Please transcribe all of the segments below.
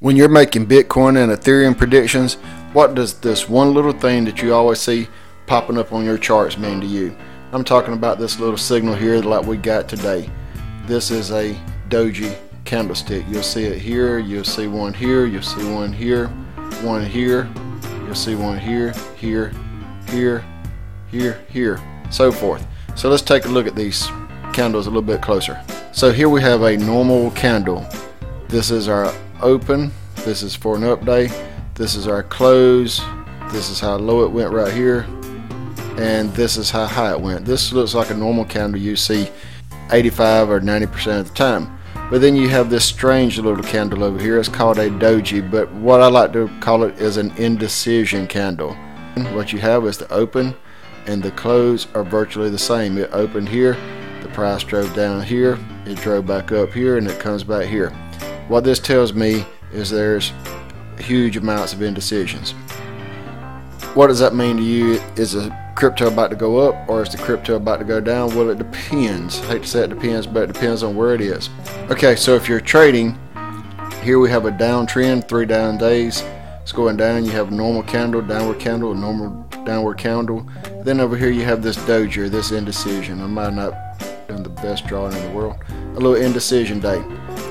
When you're making Bitcoin and Ethereum predictions, what does this one little thing that you always see popping up on your charts mean to you? I'm talking about this little signal here like we got today. This is a Doji candlestick. You'll see it here, you'll see one here, you'll see one here, you'll see one here, here, so forth. So let's take a look at these candles a little bit closer. So here we have a normal candle. This is our open, this is for an update, this is our close, this is how low it went right here, and this is how high it went. This looks like a normal candle you see 85 or 90% of the time. But then you have this strange little candle over here. It's called a Doji, but what I like to call it is an indecision candle. What you have is the open and the close are virtually the same. It opened here, the price drove down here, it drove back up here, and it comes back here. What this tells me is there's huge amounts of indecisions. What does that mean to you? Is the crypto about to go up or is the crypto about to go down? Well, it depends. I hate to say it depends, but it depends on where it is. Okay, so if you're trading, here we have a downtrend, 3 down days. It's going down. You have a normal candle, downward candle, a normal downward candle. Then over here you have this doji, or this indecision. I might not done the best drawing in the world. A little indecision day.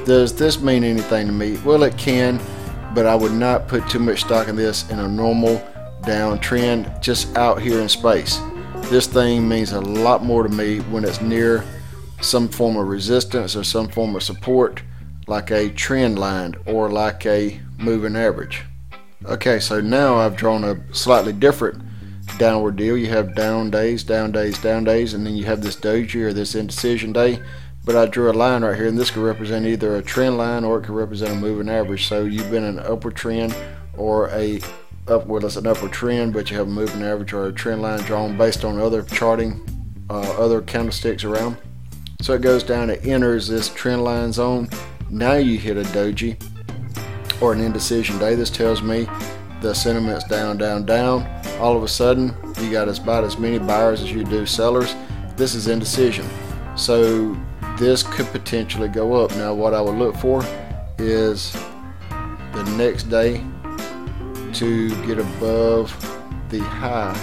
Does this mean anything to me? Well, it can, but I would not put too much stock in this in a normal downtrend just out here in space. This thing means a lot more to me when it's near some form of resistance or some form of support, like a trend line or like a moving average. Okay, so now I've drawn a slightly different downward deal. You have down days, down days, down days, and then you have this doji or this indecision day. But I drew a line right here, and this could represent either a trend line or it could represent a moving average. So you've been in an upward trend or it's an upward trend, but you have a moving average or a trend line drawn based on other charting, other candlesticks around. So it goes down, it enters this trend line zone. Now you hit a doji or an indecision day. This tells me the sentiment's down, down, down. All of a sudden, you got about as many buyers as you do sellers. This is indecision. So this could potentially go up. Now what I would look for is the next day to get above the high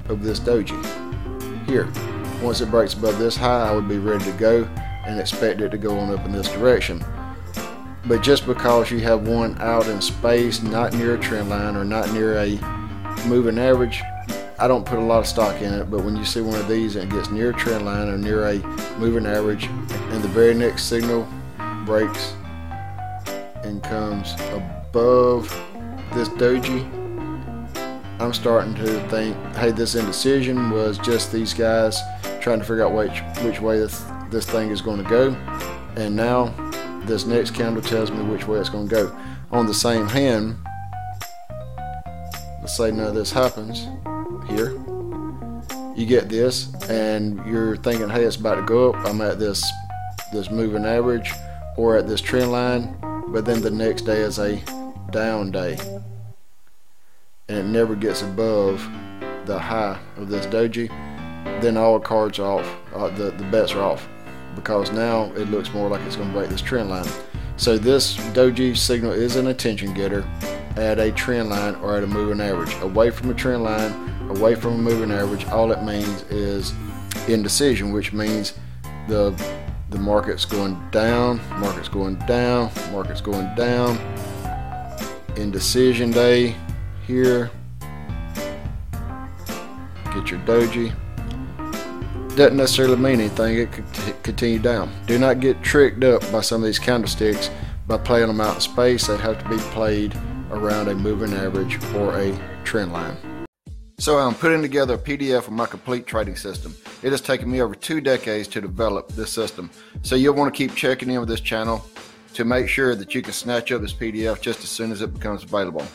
of this doji here. Once it breaks above this high, I would be ready to go and expect it to go on up in this direction. But just because you have one out in space, not near a trend line or not near a moving average, I don't put a lot of stock in it. But when you see one of these and it gets near a trend line or near a moving average and the very next signal breaks and comes above this doji, I'm starting to think, hey, this indecision was just these guys trying to figure out which way this thing is going to go, and now this next candle tells me which way it's going to go. On the same hand, let's say none of this happens here. You get this and you're thinking, hey, it's about to go up. I'm at this moving average or at this trend line, but then the next day is a down day and it never gets above the high of this doji. Then all the cards are off, the bets are off, because now it looks more like it's going to break this trend line. So this doji signal is an attention getter at a trend line or at a moving average. Away from a trend line, away from a moving average, all it means is indecision, which means the market's going down, market's going down, market's going down. Indecision day here. Get your doji. Doesn't necessarily mean anything. It could continue down. Do not get tricked up by some of these candlesticks by playing them out in space. They have to be played around a moving average or a trend line. So I'm putting together a PDF of my complete trading system. It has taken me over 2 decades to develop this system. So you'll want to keep checking in with this channel to make sure that you can snatch up this PDF just as soon as it becomes available.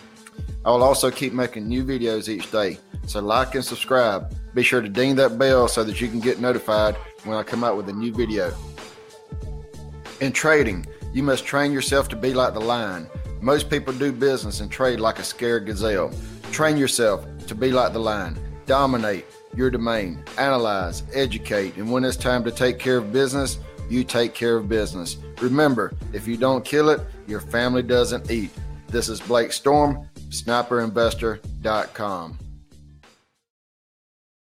I will also keep making new videos each day. So like and subscribe. Be sure to ding that bell so that you can get notified when I come out with a new video. In trading, you must train yourself to be like the lion. Most people do business and trade like a scared gazelle. Train yourself to be like the lion. Dominate your domain. Analyze, educate, and when it's time to take care of business, You take care of business. Remember, if you don't kill it, your family doesn't eat. This is Blake Storm, sniperinvestor.com.